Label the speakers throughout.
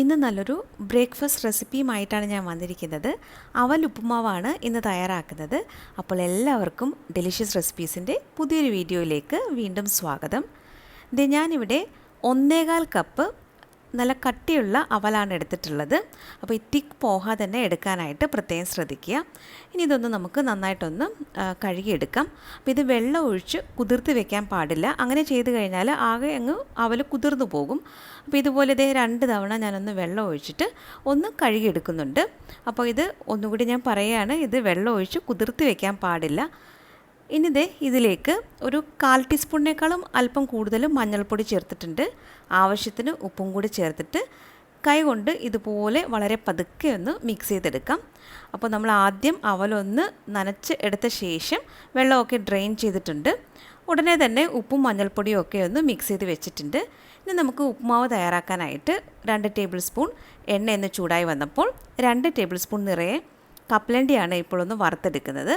Speaker 1: ഇന്ന് നല്ലൊരു ബ്രേക്ക്ഫാസ്റ്റ് റെസിപ്പിയുമായിട്ടാണ് ഞാൻ വന്നിരിക്കുന്നത്. അവൽ ഉപ്പുമാവാണ് ഇന്ന് തയ്യാറാക്കുന്നത്. അപ്പോൾ എല്ലാവർക്കും ഡെലിഷ്യസ് റെസിപ്പീസിൻ്റെ പുതിയൊരു വീഡിയോയിലേക്ക് വീണ്ടും സ്വാഗതം. ഞാനിവിടെ 1.25 കപ്പ് നല്ല കട്ടിയുള്ള അവലാണ് എടുത്തിട്ടുള്ളത്. അപ്പോൾ ഈ തിക്ക് പോഹ തന്നെ എടുക്കാനായിട്ട് പ്രത്യേകം ശ്രദ്ധിക്കുക. ഇനി ഇതൊന്ന് നമുക്ക് നന്നായിട്ടൊന്ന് കഴുകിയെടുക്കാം. അപ്പോൾ ഇത് വെള്ളം ഒഴിച്ച് കുതിർത്ത് വെക്കാൻ പാടില്ല. അങ്ങനെ ചെയ്ത് കഴിഞ്ഞാൽ ആകെ അങ്ങ് അവൽ കുതിർന്നു പോകും. അപ്പോൾ ഇതുപോലെ ഇതേ 2 തവണ ഞാനൊന്ന് വെള്ളം ഒഴിച്ചിട്ട് ഒന്ന് കഴുകിയെടുക്കുന്നുണ്ട്. അപ്പോൾ ഇത് ഒന്നുകൂടി ഞാൻ പറയുകയാണ്, ഇത് വെള്ളം ഒഴിച്ച് കുതിർത്ത് വെക്കാൻ പാടില്ല. ഇനി ഇതിലേക്ക് ഒരു 1/4 ടീസ്പൂണിനേക്കാളും അല്പം കൂടുതലും മഞ്ഞൾപ്പൊടി ചേർത്തിട്ടുണ്ട്. ആവശ്യത്തിന് ഉപ്പും കൂടി ചേർത്തിട്ട് കൈകൊണ്ട് ഇതുപോലെ വളരെ പതുക്കെ ഒന്ന് മിക്സ് ചെയ്തെടുക്കാം. അപ്പോൾ നമ്മൾ ആദ്യം അവലൊന്ന് നനച്ച് എടുത്ത ശേഷം വെള്ളമൊക്കെ ഡ്രെയിൻ ചെയ്തിട്ടുണ്ട്. ഉടനെ തന്നെ ഉപ്പും മഞ്ഞൾപ്പൊടിയും ഒക്കെ ഒന്ന് മിക്സ് ചെയ്ത് വെച്ചിട്ടുണ്ട്. ഇനി നമുക്ക് ഉപ്പുമാവ് തയ്യാറാക്കാനായിട്ട് 2 ടേബിൾ സ്പൂൺ എണ്ണ ഒന്ന് ചൂടായി വന്നപ്പോൾ 2 ടേബിൾ സ്പൂൺ നിറയെ കപ്പലണ്ടിയാണ് ഇപ്പോൾ ഒന്ന് വറുത്തെടുക്കുന്നത്.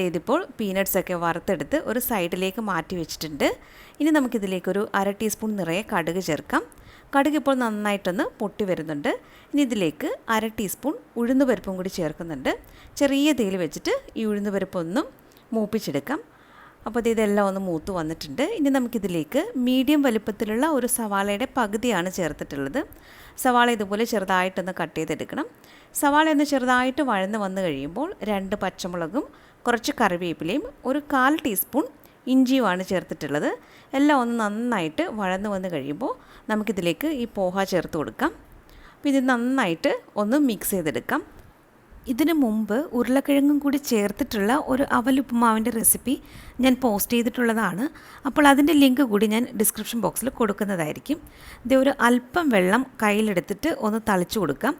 Speaker 1: ഇതിപ്പോൾ പീനട്ട്സൊക്കെ വറുത്തെടുത്ത് ഒരു സൈഡിലേക്ക് മാറ്റി വെച്ചിട്ടുണ്ട്. ഇനി നമുക്കിതിലേക്കൊരു 1/2 ടീസ്പൂൺ നിറയെ കടുക് ചേർക്കാം. കടുക് ഇപ്പോൾ നന്നായിട്ടൊന്ന് പൊട്ടി വരുന്നുണ്ട്. ഇനി ഇതിലേക്ക് 1/2 ടീസ്പൂൺ ഉഴുന്നുപരിപ്പും കൂടി ചേർക്കുന്നുണ്ട്. ചെറിയ തീയിൽ വെച്ചിട്ട് ഈ ഉഴുന്നുപരിപ്പൊന്നും മൂപ്പിച്ചെടുക്കാം. അപ്പോൾ ഇതെല്ലാം ഒന്ന് മൂത്ത് വന്നിട്ടുണ്ട്. ഇനി നമുക്കിതിലേക്ക് മീഡിയം വലുപ്പത്തിലുള്ള ഒരു സവാളയുടെ പകുതിയാണ് ചേർത്തിട്ടുള്ളത്. സവാള ഇതുപോലെ ചെറുതായിട്ടൊന്ന് കട്ട് ചെയ്തെടുക്കണം. സവാള ഒന്ന് ചെറുതായിട്ട് വഴന്ന് വന്നു കഴിയുമ്പോൾ 2 പച്ചമുളകും കുറച്ച് കറിവേപ്പിലയും ഒരു 1/4 ടീസ്പൂൺ ഇഞ്ചിയുമാണ് ചേർത്തിട്ടുള്ളത്. എല്ലാം ഒന്ന് നന്നായിട്ട് വഴന്ന് വന്ന് കഴിയുമ്പോൾ നമുക്കിതിലേക്ക് ഈ പോഹ ചേർത്ത് കൊടുക്കാം. അപ്പോൾ ഇത് നന്നായിട്ട് ഒന്ന് മിക്സ് ചെയ്തെടുക്കാം. ഇതിനു മുമ്പ് ഉരുളക്കിഴങ്ങും കൂടി ചേർത്തിട്ടുള്ള ഒരു അവലുപ്പുമാവിൻ്റെ റെസിപ്പി ഞാൻ പോസ്റ്റ് ചെയ്തിട്ടുള്ളതാണ്. അപ്പോൾ അതിൻ്റെ ലിങ്ക് കൂടി ഞാൻ ഡിസ്ക്രിപ്ഷൻ ബോക്സിൽ കൊടുക്കുന്നതായിരിക്കും. ഒരു അല്പം വെള്ളം കയ്യിലെടുത്തിട്ട് ഒന്ന് തളിച്ചു കൊടുക്കാം.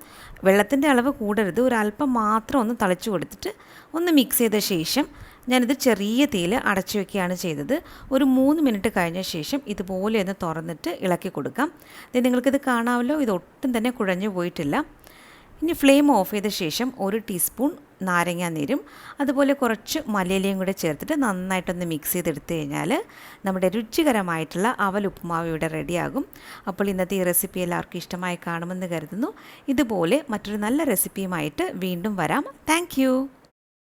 Speaker 1: വെള്ളത്തിൻ്റെ അളവ് കൂടരുത്, ഒരു അല്പം മാത്രം ഒന്ന് തളിച്ചു കൊടുത്തിട്ട് ഒന്ന് മിക്സ് ചെയ്ത ശേഷം ഞാനിത് ചെറിയ തീയിൽ അടച്ചു വയ്ക്കുകയാണ് ചെയ്തത്. ഒരു 3 മിനിറ്റ് കഴിഞ്ഞ ശേഷം ഇതുപോലെ ഒന്ന് തുറന്നിട്ട് ഇളക്കി കൊടുക്കാം. നിങ്ങൾക്കിത് കാണാമല്ലോ, ഇത് ഒട്ടും തന്നെ കുഴഞ്ഞു പോയിട്ടില്ല. ഇനി ഫ്ലെയിം ഓഫ് ചെയ്ത ശേഷം 1 ടീസ്പൂൺ നാരങ്ങാനീരും അതുപോലെ കുറച്ച് മല്ലിയിലയും കൂടെ ചേർത്തിട്ട് നന്നായിട്ടൊന്ന് മിക്സ് ചെയ്തെടുത്തു കഴിഞ്ഞാൽ നമ്മുടെ രുചികരമായിട്ടുള്ള അവൽ ഉപ്പുമാവ് ഇവിടെ റെഡിയാകും. അപ്പോൾ ഇന്നത്തെ ഈ റെസിപ്പി എല്ലാവർക്കും ഇഷ്ടമായി കാണുമെന്ന് കരുതുന്നു. ഇതുപോലെ മറ്റൊരു നല്ല റെസിപ്പിയുമായിട്ട് വീണ്ടും വരാം. താങ്ക്